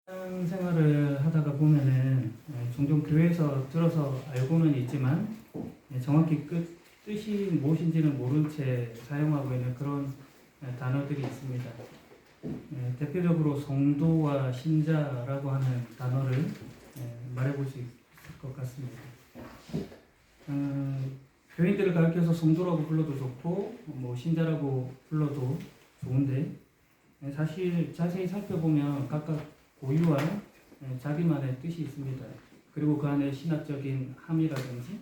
생활을 하다가 보면은 종종 교회에서 들어서 알고는 있지만 정확히 뜻이 무엇인지는 모른 채 사용하고 있는 그런 단어들이 있습니다. 대표적으로 성도와 신자라고 하는 단어를 말해볼 수 있을 것 같습니다. 교인들을 가리켜서 성도라고 불러도 좋고 신자라고 불러도 좋은데 사실 자세히 살펴보면 각각 고유한 자기만의 뜻이 있습니다. 그리고 그 안에 신학적인 함의라든지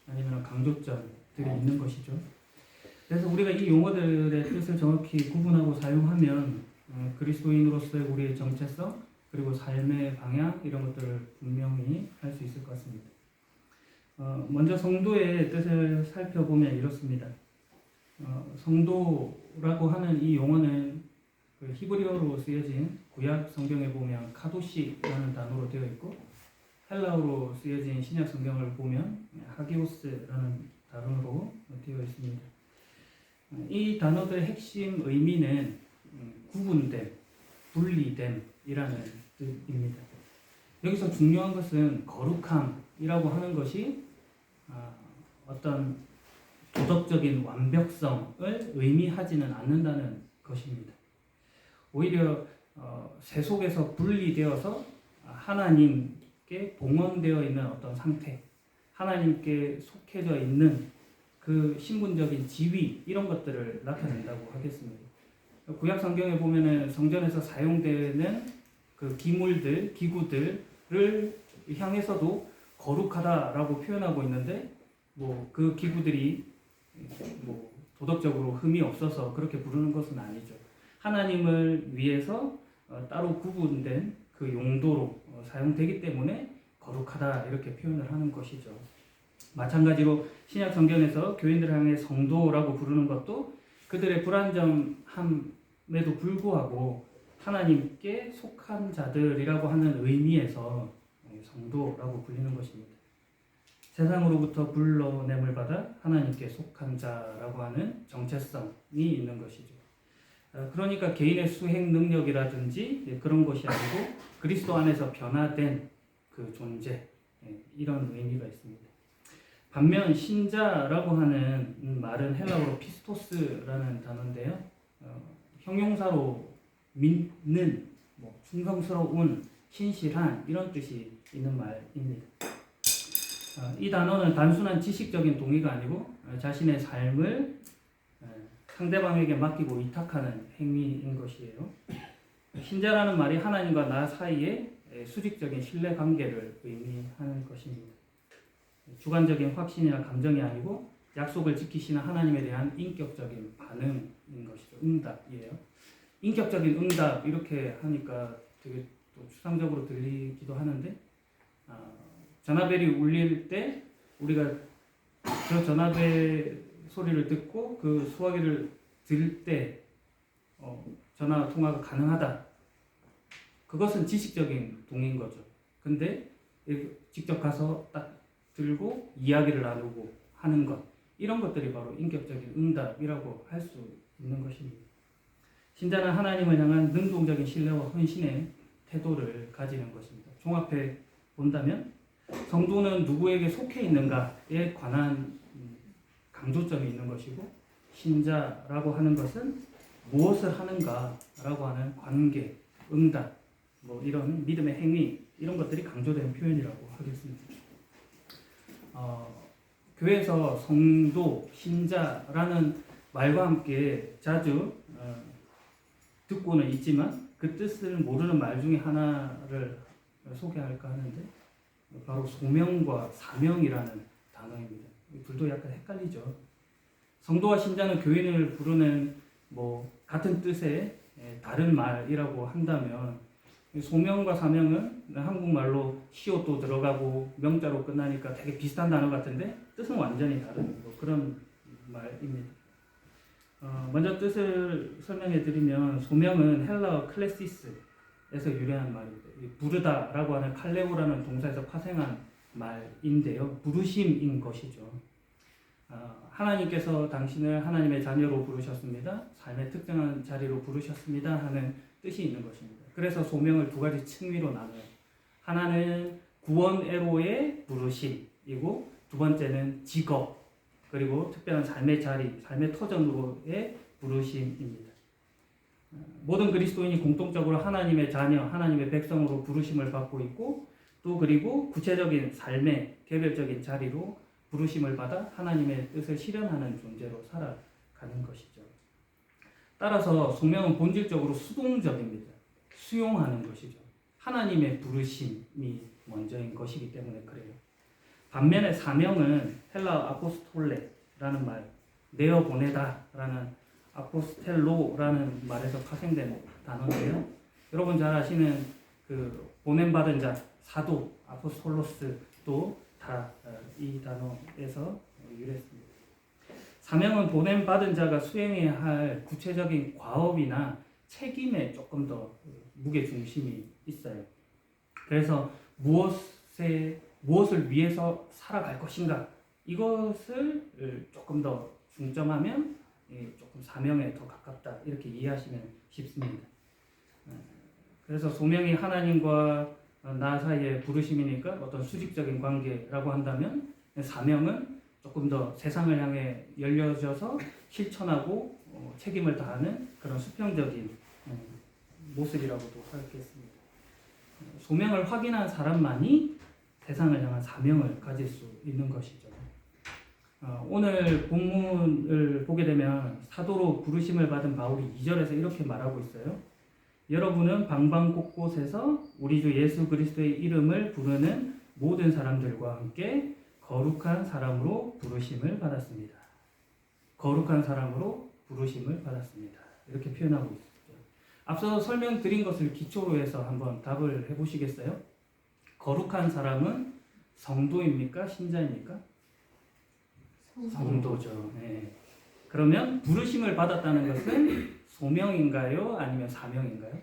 아니면 강조점들이 있는 것이죠. 그래서 우리가 이 용어들의 뜻을 정확히 구분하고 사용하면 그리스도인으로서의 우리의 정체성 그리고 삶의 방향 이런 것들을 분명히 할 수 있을 것 같습니다. 먼저 성도의 뜻을 살펴보면 이렇습니다. 성도라고 하는 이 용어는 그 히브리어로 쓰여진 구약 성경에 보면 카도시라는 단어로 되어 있고 헬라어로 쓰여진 신약 성경을 보면 하기오스라는 단어로 되어 있습니다. 이 단어들의 핵심 의미는 구분됨, 분리됨이라는 뜻입니다. 여기서 중요한 것은 거룩함이라고 하는 것이 어떤 도덕적인 완벽성을 의미하지는 않는다는 것입니다. 오히려 세속에서 분리되어서 하나님께 봉헌되어 있는 어떤 상태, 하나님께 속해져 있는 그 신분적인 지위 이런 것들을 나타낸다고 하겠습니다. 구약 성경에 보면은 성전에서 사용되는 그 기물들, 기구들을 향해서도 거룩하다라고 표현하고 있는데 그 기구들이 도덕적으로 흠이 없어서 그렇게 부르는 것은 아니죠. 하나님을 위해서 따로 구분된 그 용도로 사용되기 때문에 거룩하다 이렇게 표현을 하는 것이죠. 마찬가지로 신약 성경에서 교인들을 향해 성도라고 부르는 것도 그들의 불완전함에도 불구하고 하나님께 속한 자들이라고 하는 의미에서 성도라고 불리는 것입니다. 세상으로부터 불러냄을 받아 하나님께 속한 자라고 하는 정체성이 있는 것이죠. 그러니까 개인의 수행 능력이라든지 그런 것이 아니고 그리스도 안에서 변화된 그 존재 이런 의미가 있습니다. 반면 신자라고 하는 말은 헬라어로 피스토스라는 단어인데요. 형용사로 믿는, 충성스러운, 신실한 이런 뜻이 있는 말입니다. 이 단어는 단순한 지식적인 동의가 아니고 자신의 삶을 상대방에게 맡기고 위탁하는 행위인 것이에요. 신자라는 말이 하나님과 나 사이의 수직적인 신뢰 관계를 의미하는 것입니다. 주관적인 확신이나 감정이 아니고 약속을 지키시는 하나님에 대한 인격적인 반응인 것이죠. 응답이에요. 인격적인 응답 이렇게 하니까 되게 또 추상적으로 들리기도 하는데 전화벨이 울릴 때 우리가 저 전화벨 소리를 듣고 그 수화기를 들을 때 전화 통화가 가능하다. 그것은 지식적인 동의인 거죠. 근데 직접 가서 딱 들고 이야기를 나누고 하는 것 이런 것들이 바로 인격적인 응답이라고 할 수 있는 것입니다. 신자는 하나님을 향한 능동적인 신뢰와 헌신의 태도를 가지는 것입니다. 종합해 본다면 성도는 누구에게 속해 있는가에 관한 강조점이 있는 것이고 신자라고 하는 것은 무엇을 하는가라고 하는 관계, 응답, 이런 믿음의 행위 이런 것들이 강조되는 표현이라고 하겠습니다. 교회에서 성도, 신자라는 말과 함께 자주 듣고는 있지만 그 뜻을 모르는 말 중에 하나를 소개할까 하는데 바로 소명과 사명이라는 단어입니다. 둘도 약간 헷갈리죠. 성도와 신자는 교인을 부르는 같은 뜻의 다른 말이라고 한다면 소명과 사명은 한국말로 시옷도 들어가고 명자로 끝나니까 되게 비슷한 단어 같은데 뜻은 완전히 다른 그런 말입니다. 먼저 뜻을 설명해 드리면 소명은 헬라어 클레시스에서 유래한 말입니다. 부르다라고 하는 칼레오라는 동사에서 파생한 말인데요. 부르심인 것이죠. 하나님께서 당신을 하나님의 자녀로 부르셨습니다. 삶의 특정한 자리로 부르셨습니다 하는 뜻이 있는 것입니다. 그래서 소명을 두 가지 층위로 나눠요. 하나는 구원애로의 부르심이고 두 번째는 직업 그리고 특별한 삶의 자리, 삶의 터전으로의 부르심입니다. 모든 그리스도인이 공통적으로 하나님의 자녀, 하나님의 백성으로 부르심을 받고 있고 또 그리고 구체적인 삶의 개별적인 자리로 부르심을 받아 하나님의 뜻을 실현하는 존재로 살아가는 것이죠. 따라서 소명은 본질적으로 수동적입니다. 수용하는 것이죠. 하나님의 부르심이 먼저인 것이기 때문에 그래요. 반면에 사명은 헬라 아포스톨레라는 말, 내어 보내다라는 아포스텔로라는 말에서 파생된 단어인데요. 여러분 잘 아시는 그 보냄받은 자, 사도, 아포스톨로스도 다 이 단어에서 유래했습니다. 사명은 보냄받은 자가 수행해야 할 구체적인 과업이나 책임에 조금 더 무게 중심이 있어요. 그래서 무엇을 위해서 살아갈 것인가 이것을 조금 더 중점하면 조금 사명에 더 가깝다 이렇게 이해하시면 쉽습니다. 그래서 소명이 하나님과 나 사이의 부르심이니까 어떤 수직적인 관계라고 한다면 사명은 조금 더 세상을 향해 열려져서 실천하고 책임을 다하는 그런 수평적인 모습이라고도 하겠습니다. 소명을 확인한 사람만이 세상을 향한 사명을 가질 수 있는 것이죠. 오늘 본문을 보게 되면 사도로 부르심을 받은 바울이 2절에서 이렇게 말하고 있어요. 여러분은 방방곳곳에서 우리 주 예수 그리스도의 이름을 부르는 모든 사람들과 함께 거룩한 사람으로 부르심을 받았습니다. 거룩한 사람으로 부르심을 받았습니다. 이렇게 표현하고 있습니다. 앞서 설명드린 것을 기초로 해서 한번 답을 해보시겠어요? 거룩한 사람은 성도입니까? 신자입니까? 성도죠. 네. 그러면 부르심을 받았다는 것은 소명인가요? 아니면 사명인가요?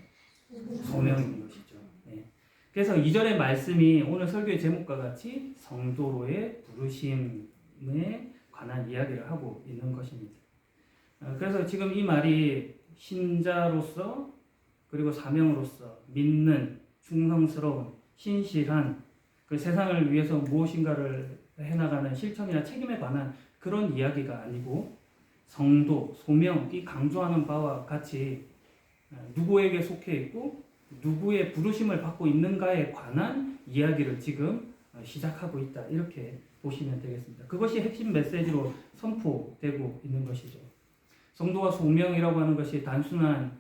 소명인 것이죠. 네. 그래서 2절의 말씀이 오늘 설교의 제목과 같이 성도로의 부르심에 관한 이야기를 하고 있는 것입니다. 그래서 지금 이 말이 신자로서 그리고 사명으로서 믿는, 충성스러운, 신실한 그 세상을 위해서 무엇인가를 해나가는 실천이나 책임에 관한 그런 이야기가 아니고 성도, 소명이 강조하는 바와 같이 누구에게 속해 있고 누구의 부르심을 받고 있는가에 관한 이야기를 지금 시작하고 있다 이렇게 보시면 되겠습니다. 그것이 핵심 메시지로 선포되고 있는 것이죠. 성도와 소명이라고 하는 것이 단순한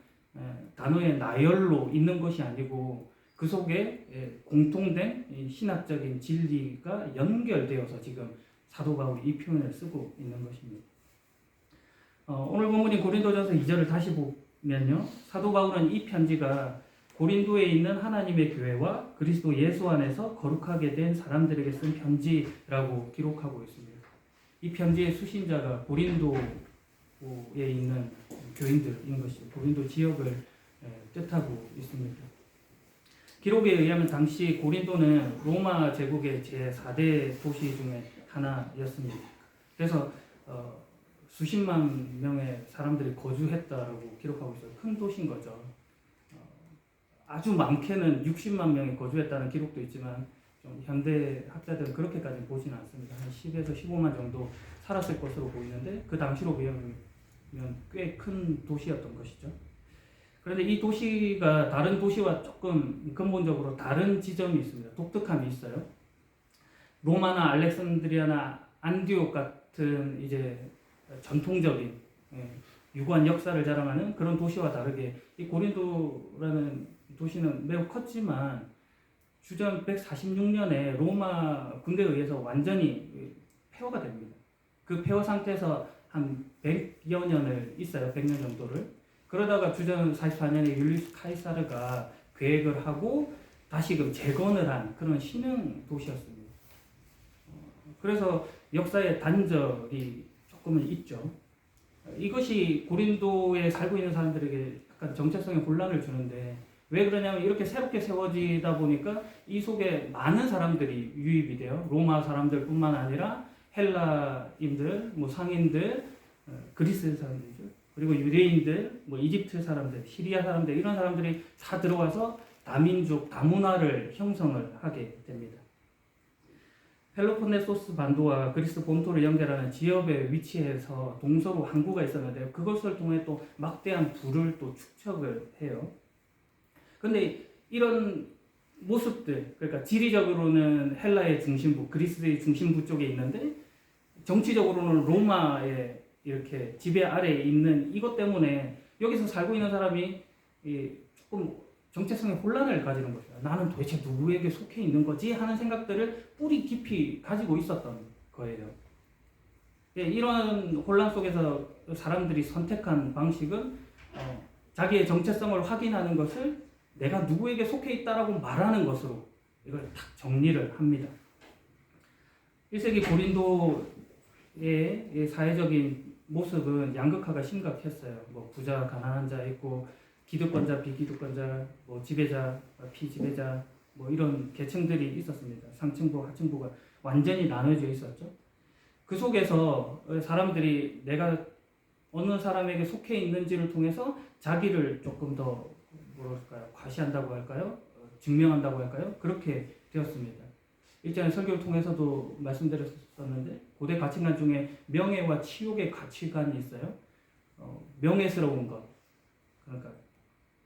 단어의 나열로 있는 것이 아니고 그 속에 공통된 신학적인 진리가 연결되어서 지금 사도 바울이 이 표현을 쓰고 있는 것입니다. 오늘 본문인 고린도전서 2절을 다시 보면요. 사도 바울은 이 편지가 고린도에 있는 하나님의 교회와 그리스도 예수 안에서 거룩하게 된 사람들에게 쓴 편지라고 기록하고 있습니다. 이 편지의 수신자가 고린도에 있는 교인들인 것이죠. 고린도 지역을 뜻하고 있습니다. 기록에 의하면 당시 고린도는 로마 제국의 제4대 도시 중에 하나였습니다. 그래서 수십만 명의 사람들이 거주했다라고 기록하고 있어요. 큰 도시인 거죠. 아주 많게는 60만 명이 거주했다는 기록도 있지만 좀 현대 학자들은 그렇게까지 보지는 않습니다. 한 10에서 15만 정도 살았을 것으로 보이는데 그 당시로 비하면 꽤 큰 도시였던 것이죠. 그런데 이 도시가 다른 도시와 조금 근본적으로 다른 지점이 있습니다. 독특함이 있어요. 로마나 알렉산드리아나 안디옥 같은 이제 전통적인 유구한 역사를 자랑하는 그런 도시와 다르게 이 고린도라는 도시는 매우 컸지만 주전 146년에 로마 군대에 의해서 완전히 폐허가 됩니다. 그 폐허 상태에서 한 100여 년을 있어요. 100년 정도를. 그러다가 주전 44년에 율리우스 카이사르가 계획을 하고 다시금 재건을 한 그런 신흥 도시였습니다. 그래서 역사의 단절이 조금은 있죠. 이것이 고린도에 살고 있는 사람들에게 약간 정체성에 혼란을 주는데 왜 그러냐면 이렇게 새롭게 세워지다 보니까 이 속에 많은 사람들이 유입이 돼요. 로마 사람들뿐만 아니라 헬라인들, 상인들, 그리스 사람들이죠. 그리고 유대인들, 뭐 이집트 사람들, 시리아 사람들 이런 사람들이 다 들어와서 다민족, 다문화를 형성을 하게 됩니다. 펠로폰네소스 반도와 그리스 본토를 연결하는 지역의 위치에서 동서로 항구가 있었는데 그것을 통해 또 막대한 부를 또 축적을 해요. 그런데 이런 모습들, 그러니까 지리적으로는 헬라의 중심부, 그리스의 중심부 쪽에 있는데 정치적으로는 로마의 이렇게 지배 아래에 있는 이것 때문에 여기서 살고 있는 사람이 조금 정체성의 혼란을 가지는 거죠. 나는 도대체 누구에게 속해 있는 거지? 하는 생각들을 뿌리 깊이 가지고 있었던 거예요. 이런 혼란 속에서 사람들이 선택한 방식은 자기의 정체성을 확인하는 것을 내가 누구에게 속해 있다라고 말하는 것으로 이걸 딱 정리를 합니다. 1세기 고린도의 사회적인 모습은 양극화가 심각했어요. 뭐 부자, 가난한 자 있고 기득권자, 비기득권자, 뭐 지배자, 피지배자, 뭐 이런 계층들이 있었습니다. 상층부, 하층부가 완전히 나눠져 있었죠. 그 속에서 사람들이 내가 어느 사람에게 속해 있는지를 통해서 자기를 조금 더 뭐랄까요, 과시한다고 할까요? 증명한다고 할까요? 그렇게 되었습니다. 일전에 설교를 통해서도 말씀드렸었는데 고대 가치관 중에 명예와 치욕의 가치관이 있어요. 명예스러운 것, 그러니까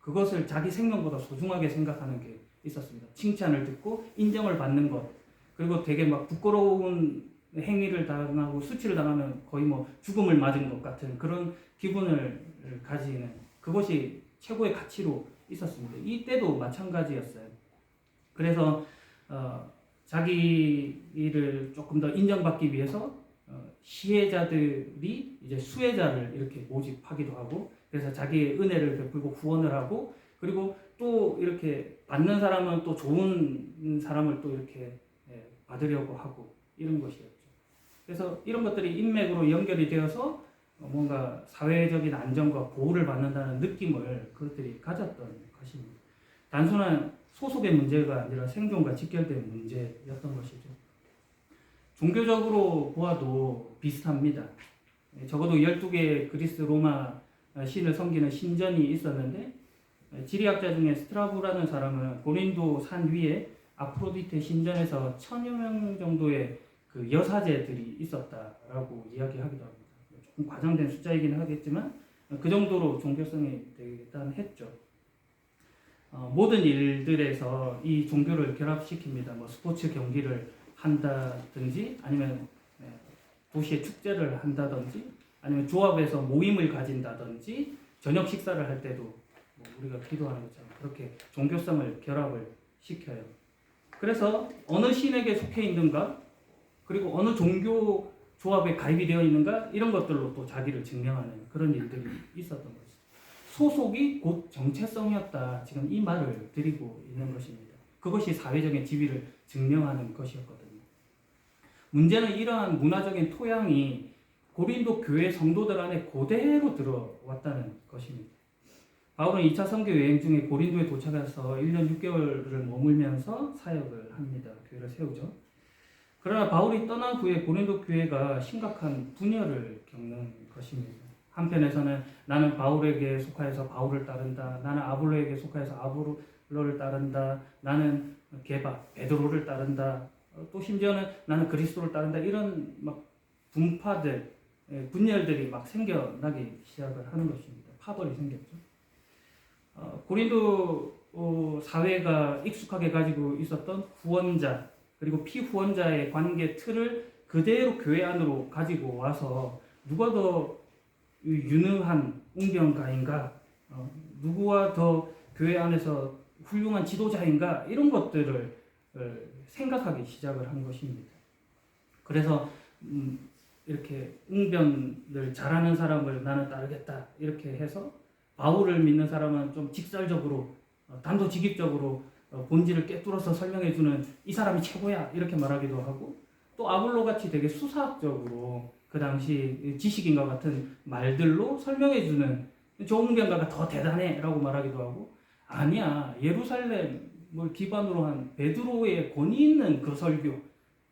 그것을 자기 생명보다 소중하게 생각하는 게 있었습니다. 칭찬을 듣고 인정을 받는 것, 그리고 되게 막 부끄러운 행위를 당하고 수치를 당하면 거의 뭐 죽음을 맞은 것 같은 그런 기분을 가지는 그것이 최고의 가치로 있었습니다. 이때도 마찬가지였어요. 그래서 자기를 조금 더 인정받기 위해서 시혜자들이 이제 수혜자를 이렇게 모집하기도 하고, 그래서 자기의 은혜를 베풀고 후원을 하고, 그리고 또 이렇게 받는 사람은 또 좋은 사람을 또 이렇게 받으려고 하고 이런 것이었죠. 그래서 이런 것들이 인맥으로 연결이 되어서 뭔가 사회적인 안정과 보호를 받는다는 느낌을 그것들이 가졌던 것입니다. 단순한 소속의 문제가 아니라 생존과 직결된 문제였던 것이죠. 종교적으로 보아도 비슷합니다. 적어도 12개의 그리스 로마 신을 섬기는 신전이 있었는데 지리학자 중에 스트라보라는 사람은 고린도 산 위에 아프로디테 신전에서 1000여 명 정도의 그 여사제들이 있었다라고 이야기하기도 합니다. 조금 과장된 숫자이긴 하겠지만 그 정도로 종교성이 대단했죠. 모든 일들에서 이 종교를 결합시킵니다. 뭐 스포츠 경기를 한다든지 아니면 도시의 축제를 한다든지 아니면 조합에서 모임을 가진다든지 저녁 식사를 할 때도 뭐 우리가 기도하는 것처럼 그렇게 종교성을 결합을 시켜요. 그래서 어느 신에게 속해 있는가, 그리고 어느 종교 조합에 가입이 되어 있는가, 이런 것들로 또 자기를 증명하는 그런 일들이 있었던 거죠. 소속이 곧 정체성이었다. 지금 이 말을 드리고 있는 것입니다. 그것이 사회적인 지위를 증명하는 것이었거든요. 문제는 이러한 문화적인 토양이 고린도 교회 성도들 안에 그대로 들어왔다는 것입니다. 바울은 2차 선교 여행 중에 고린도에 도착해서 1년 6개월을 머물면서 사역을 합니다. 교회를 세우죠. 그러나 바울이 떠난 후에 고린도 교회가 심각한 분열을 겪는 것입니다. 한편에서는 나는 바울에게 속하여서 바울을 따른다. 나는 아볼로에게 속하여서 아볼로를 따른다. 나는 베드로를 따른다. 또 심지어는 나는 그리스도를 따른다. 이런 막 분파들, 분열들이 막 생겨나기 시작을 하는 것입니다. 파벌이 생겼죠. 고린도 사회가 익숙하게 가지고 있었던 후원자 그리고 피후원자의 관계 틀을 그대로 교회 안으로 가지고 와서 누가 더 유능한 웅변가인가, 누구와 더 교회 안에서 훌륭한 지도자인가, 이런 것들을 생각하기 시작을 한 것입니다. 그래서 이렇게 웅변을 잘하는 사람을 나는 따르겠다 이렇게 해서 바울을 믿는 사람은 좀 직설적으로 단도직입적으로 본질을 꿰뚫어서 설명해주는 이 사람이 최고야 이렇게 말하기도 하고, 또 아볼로 같이 되게 수사학적으로 그 당시 지식인과 같은 말들로 설명해주는 저 웅변가가 더 대단해 라고 말하기도 하고, 아니야 예루살렘을 기반으로 한 베드로의 권위 있는 그 설교,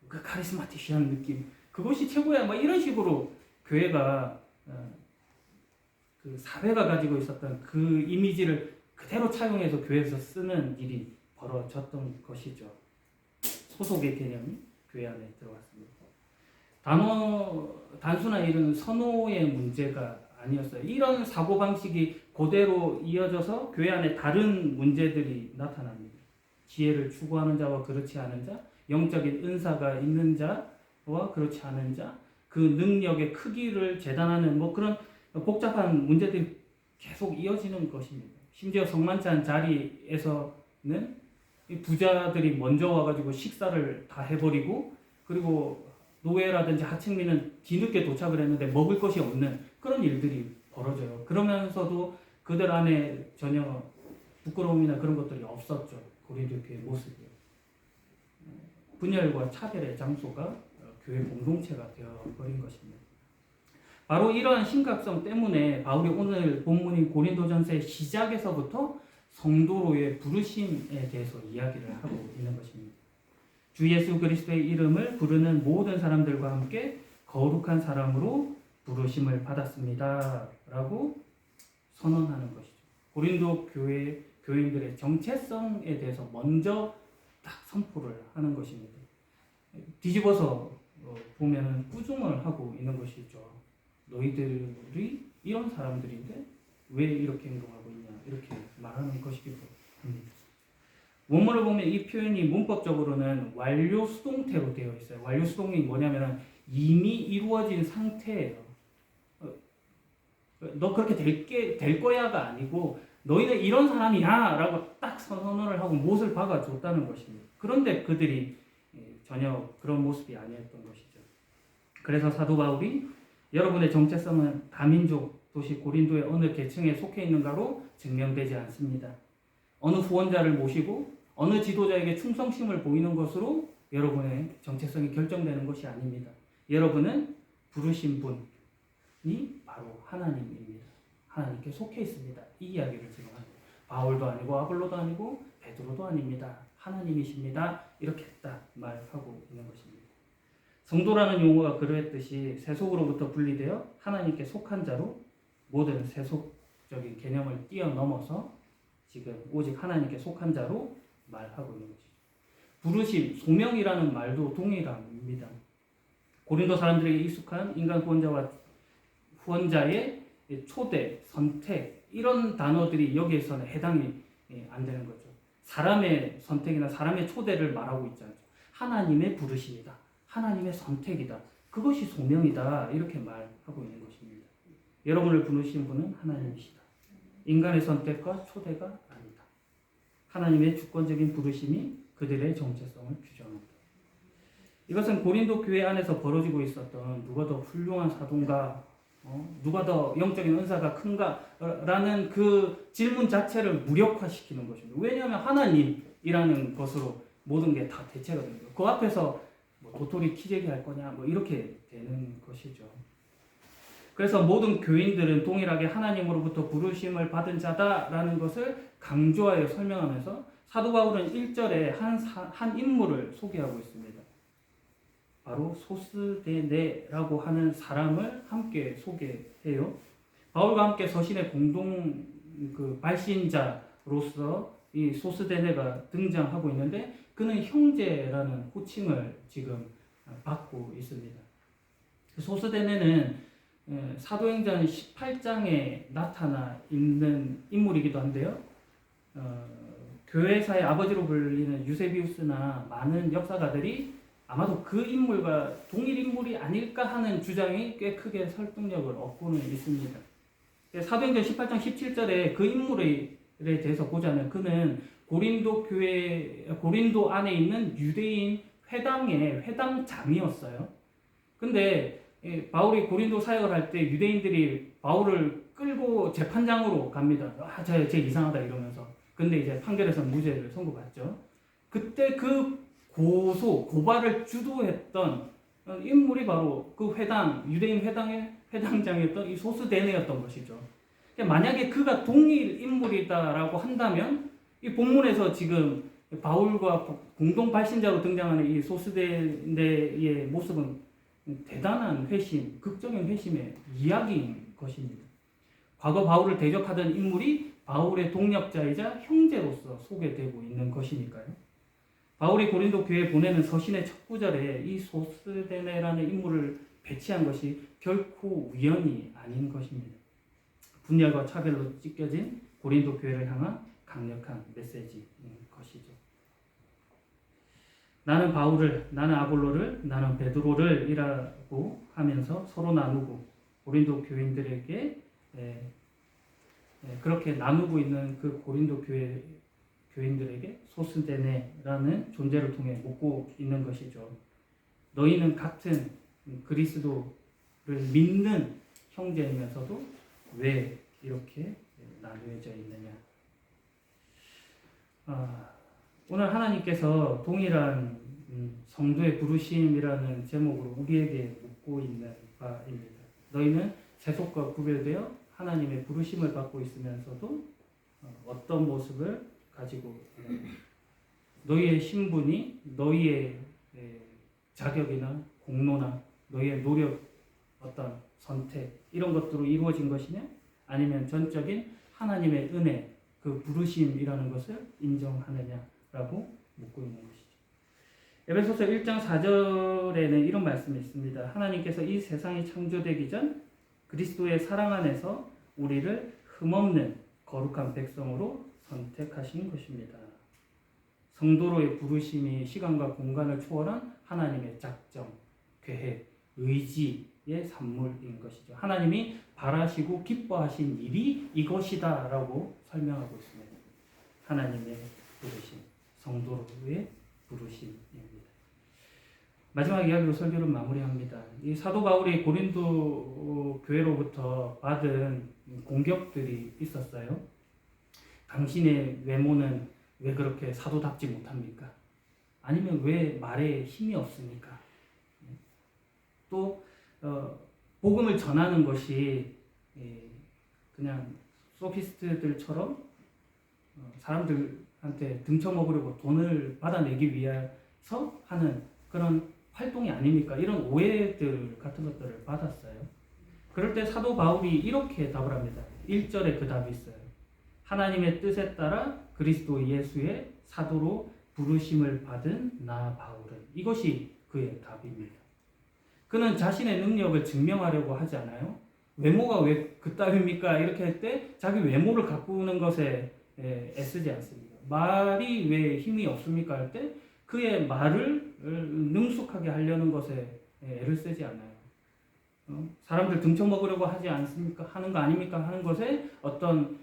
그 카리스마티시한 느낌, 그것이 최고야 막 이런 식으로 교회가 그 사회가 가지고 있었던 그 이미지를 그대로 차용해서 교회에서 쓰는 일이 벌어졌던 것이죠. 소속의 개념이 교회 안에 들어왔습니다. 단순한 이런 선호의 문제가 아니었어요. 이런 사고방식이 그대로 이어져서 교회 안에 다른 문제들이 나타납니다. 지혜를 추구하는 자와 그렇지 않은 자, 영적인 은사가 있는 자와 그렇지 않은 자, 그 능력의 크기를 재단하는 뭐 그런 복잡한 문제들이 계속 이어지는 것입니다. 심지어 성만찬 자리에서는 부자들이 먼저 와가지고 식사를 다 해버리고, 그리고 노예라든지 하층민은 뒤늦게 도착을 했는데 먹을 것이 없는 그런 일들이 벌어져요. 그러면서도 그들 안에 전혀 부끄러움이나 그런 것들이 없었죠. 고린도 교회 모습이요. 분열과 차별의 장소가 교회 공동체가 되어버린 것입니다. 바로 이러한 심각성 때문에 바울이 오늘 본문인 고린도전서의 시작에서부터 성도로의 부르심에 대해서 이야기를 하고 있는 것입니다. 주 예수 그리스도의 이름을 부르는 모든 사람들과 함께 거룩한 사람으로 부르심을 받았습니다. 라고 선언하는 것이죠. 고린도 교회 교인들의 정체성에 대해서 먼저 딱 선포를 하는 것입니다. 뒤집어서 보면 꾸중을 하고 있는 것이죠. 너희들이 이런 사람들인데 왜 이렇게 행동하고 있냐, 이렇게 말하는 것이기도 합니다. 원문을 보면 이 표현이 문법적으로는 완료 수동태로 되어 있어요. 완료 수동이 뭐냐면 이미 이루어진 상태예요. 너 그렇게 될 거야가 아니고 너희는 이런 사람이야 라고 딱 선언을 하고 못을 박아줬다는 것입니다. 그런데 그들이 전혀 그런 모습이 아니었던 것이죠. 그래서 사도 바울이 여러분의 정체성은 다민족 도시 고린도의 어느 계층에 속해 있는가로 증명되지 않습니다. 어느 후원자를 모시고 어느 지도자에게 충성심을 보이는 것으로 여러분의 정체성이 결정되는 것이 아닙니다. 여러분은 부르신 분이 바로 하나님입니다. 하나님께 속해 있습니다. 이 이야기를 지금 합니다. 바울도 아니고 아볼로도 아니고 베드로도 아닙니다. 하나님이십니다. 이렇게 딱 말하고 있는 것입니다. 성도라는 용어가 그러했듯이 세속으로부터 분리되어 하나님께 속한 자로 모든 세속적인 개념을 뛰어넘어서 지금 오직 하나님께 속한 자로 말하고 있는 것이죠. 부르심, 소명이라는 말도 동일합니다. 고린도 사람들에게 익숙한 인간 후원자와 후원자의 초대, 선택 이런 단어들이 여기에서는 해당이 안 되는 거죠. 사람의 선택이나 사람의 초대를 말하고 있지 않죠. 하나님의 부르심이다. 하나님의 선택이다. 그것이 소명이다. 이렇게 말하고 있는 것입니다. 여러분을 부르신 분은 하나님이시다. 인간의 선택과 초대가 아니다. 하나님의 주권적인 부르심이 그들의 정체성을 규정합니다. 이것은 고린도 교회 안에서 벌어지고 있었던 누가 더 훌륭한 사도인가, 누가 더 영적인 은사가 큰가 라는 그 질문 자체를 무력화시키는 것입니다. 왜냐하면 하나님이라는 것으로 모든 게 다 대체가 됩니다. 그 앞에서 뭐 도토리 키재기 할 거냐 뭐 이렇게 되는 것이죠. 그래서 모든 교인들은 동일하게 하나님으로부터 부르심을 받은 자다라는 것을 강조하여 설명하면서 사도 바울은 1절에 한 인물을 소개하고 있습니다. 바로 소스데네라고 하는 사람을 함께 소개해요. 바울과 함께 서신의 공동 발신자로서 이 소스데네가 등장하고 있는데 그는 형제라는 호칭을 지금 받고 있습니다. 소스데네는 사도행전 18장에 나타나 있는 인물이기도 한데요. 교회사의 아버지로 불리는 유세비우스나 많은 역사가들이 아마도 그 인물과 동일 인물이 아닐까 하는 주장이 꽤 크게 설득력을 얻고는 있습니다. 사도행전 18장 17절에 그 인물에 대해서 보자면 그는 고린도 안에 있는 유대인 회당의 회당장이었어요. 근데 바울이 고린도 사역을 할 때 유대인들이 바울을 끌고 재판장으로 갑니다. 쟤 이상하다 이러면서. 근데 이제 판결에서 무죄를 선고받죠. 그때 그 고발을 주도했던 인물이 바로 그 유대인 회당의 회당장이었던 이 소스데네였던 것이죠. 만약에 그가 동일 인물이다라고 한다면 이 본문에서 지금 바울과 공동 발신자로 등장하는 이 소스데네의 모습은 대단한 회심, 극적인 회심의 이야기인 것입니다. 과거 바울을 대적하던 인물이 바울의 동력자이자 형제로서 소개되고 있는 것이니까요. 바울이 고린도 교회에 보내는 서신의 첫 구절에 이 소스데네라는 인물을 배치한 것이 결코 우연이 아닌 것입니다. 분열과 차별로 찢겨진 고린도 교회를 향한 강력한 메시지인 것이죠. 나는 바울을, 나는 아볼로를, 나는 베드로를 이라고 하면서 서로 나누고 고린도 교인들에게 그렇게 나누고 있는 그 고린도 교인들에게 소스데네라는 존재를 통해 묻고 있는 것이죠. 너희는 같은 그리스도를 믿는 형제이면서도 왜 이렇게 나누어져 있느냐? 오늘 하나님께서 동일한 성도의 부르심이라는 제목으로 우리에게 묻고 있는 바입니다. 너희는 세속과 구별되어 하나님의 부르심을 받고 있으면서도 어떤 모습을 가지고 너희의 신분이 너희의 자격이나 공로나 너희의 노력, 어떤 선택 이런 것들로 이루어진 것이냐? 아니면 전적인 하나님의 은혜, 그 부르심이라는 것을 인정하느냐라고 묻고 있는 것이죠. 에베소서 1장 4절에는 이런 말씀이 있습니다. 하나님께서 이 세상이 창조되기 전 그리스도의 사랑 안에서 우리를 흠없는 거룩한 백성으로 선택하신 것입니다. 성도로의 부르심이 시간과 공간을 초월한 하나님의 작정, 계획, 의지의 산물인 것이죠. 하나님이 바라시고 기뻐하신 일이 이것이다 라고 설명하고 있습니다. 하나님의 부르심, 성도로의 부르심입니다. 마지막 이야기로 설교를 마무리합니다. 이 사도 바울이 고린도 교회로부터 받은 공격들이 있었어요. 당신의 외모는 왜 그렇게 사도답지 못합니까? 아니면 왜 말에 힘이 없습니까? 또 복음을 전하는 것이 그냥 소피스트들처럼 사람들한테 등쳐먹으려고 돈을 받아내기 위해서 하는 그런 활동이 아닙니까? 이런 오해들 같은 것들을 받았어요. 그럴 때 사도 바울이 이렇게 답을 합니다. 1절에 그 답이 있어요. 하나님의 뜻에 따라 그리스도 예수의 사도로 부르심을 받은 나 바울은, 이것이 그의 답입니다. 그는 자신의 능력을 증명하려고 하지 않아요. 외모가 왜 그따위입니까? 이렇게 할 때 자기 외모를 가꾸는 것에 애쓰지 않습니다. 말이 왜 힘이 없습니까? 할 때 그의 말을 능숙하게 하려는 것에 애를 쓰지 않아요. 사람들 등쳐먹으려고 하지 않습니까? 하는 거 아닙니까? 하는 것에 어떤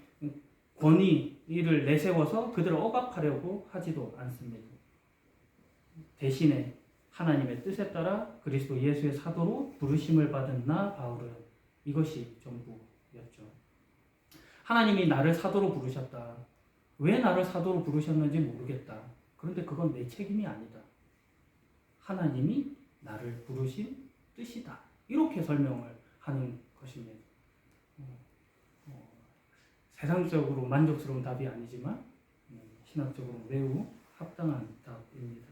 권위를 내세워서 그들을 억압하려고 하지도 않습니다. 대신에 하나님의 뜻에 따라 그리스도 예수의 사도로 부르심을 받은 나 바울은, 이것이 전부였죠. 하나님이 나를 사도로 부르셨다. 왜 나를 사도로 부르셨는지 모르겠다. 그런데 그건 내 책임이 아니다. 하나님이 나를 부르신 뜻이다. 이렇게 설명을 하는 것입니다. 세상적으로 만족스러운 답이 아니지만 신학적으로 매우 합당한 답입니다.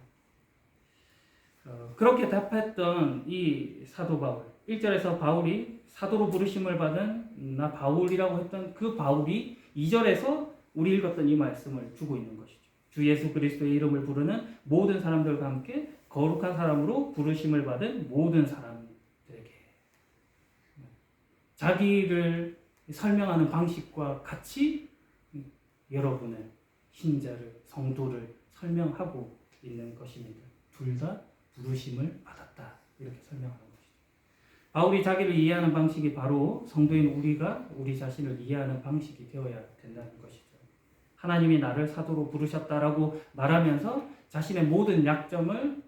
그렇게 답했던 이 사도 바울, 1절에서 바울이 사도로 부르심을 받은 나 바울이라고 했던 그 바울이 2절에서 우리 읽었던 이 말씀을 주고 있는 것이죠. 주 예수 그리스도의 이름을 부르는 모든 사람들과 함께 거룩한 사람으로 부르심을 받은 모든 사람들에게, 자기를 설명하는 방식과 같이 여러분의 신자를, 성도를 설명하고 있는 것입니다. 둘 다 부르심을 받았다. 이렇게 설명하는 것이죠. 바울이 자기를 이해하는 방식이 바로 성도인 우리가 우리 자신을 이해하는 방식이 되어야 된다는 것이죠. 하나님이 나를 사도로 부르셨다라고 말하면서 자신의 모든 약점을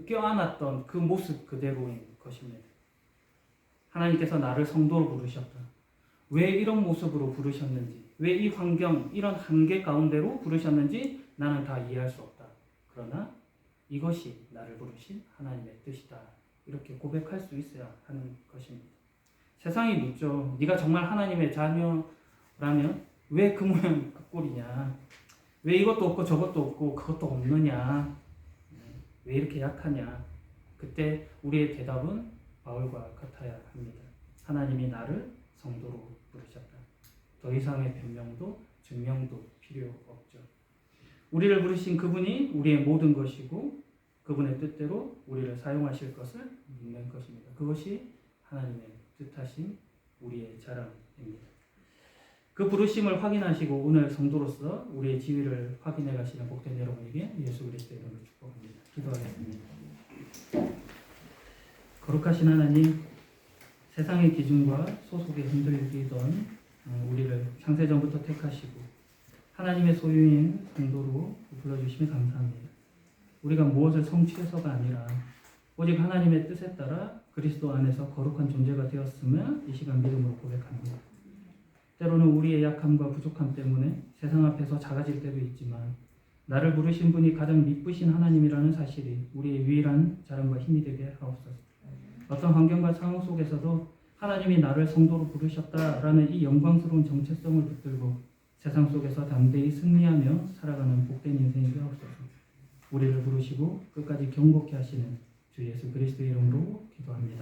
껴안았던 그 모습 그대로인 것입니다. 하나님께서 나를 성도로 부르셨다. 왜 이런 모습으로 부르셨는지, 왜 이 환경, 이런 한계 가운데로 부르셨는지 나는 다 이해할 수 없다. 그러나 이것이 나를 부르신 하나님의 뜻이다. 이렇게 고백할 수 있어야 하는 것입니다. 세상이 묻죠. 네가 정말 하나님의 자녀라면 왜 그 모양 그 꼴이냐? 왜 이것도 없고 저것도 없고 그것도 없느냐? 왜 이렇게 약하냐? 그때 우리의 대답은 바울과 같아야 합니다. 하나님이 나를 성도로 부르셨다. 더 이상의 변명도 증명도 필요 없죠. 우리를 부르신 그분이 우리의 모든 것이고 그분의 뜻대로 우리를 사용하실 것을 믿는 것입니다. 그것이 하나님의 뜻하신 우리의 자랑입니다. 그 부르심을 확인하시고 오늘 성도로서 우리의 지위를 확인해 가시는 복된 여러분에게 예수 그리스도의 이름으로 축복합니다. 기도하겠습니다. 거룩하신 하나님, 세상의 기준과 소속에 흔들리던 우리를 창세전부터 택하시고 하나님의 소유인 성도로 불러주심에 감사합니다. 우리가 무엇을 성취해서가 아니라 오직 하나님의 뜻에 따라 그리스도 안에서 거룩한 존재가 되었음을 이 시간 믿음으로 고백합니다. 때로는 우리의 약함과 부족함 때문에 세상 앞에서 작아질 때도 있지만 나를 부르신 분이 가장 미쁘신 하나님이라는 사실이 우리의 유일한 자랑과 힘이 되게 하옵소서. 어떤 환경과 상황 속에서도 하나님이 나를 성도로 부르셨다라는 이 영광스러운 정체성을 붙들고 세상 속에서 담대히 승리하며 살아가는 복된 인생이 되옵소서. 우리를 부르시고 끝까지 경고케 하시는 주 예수 그리스도의 이름으로 기도합니다.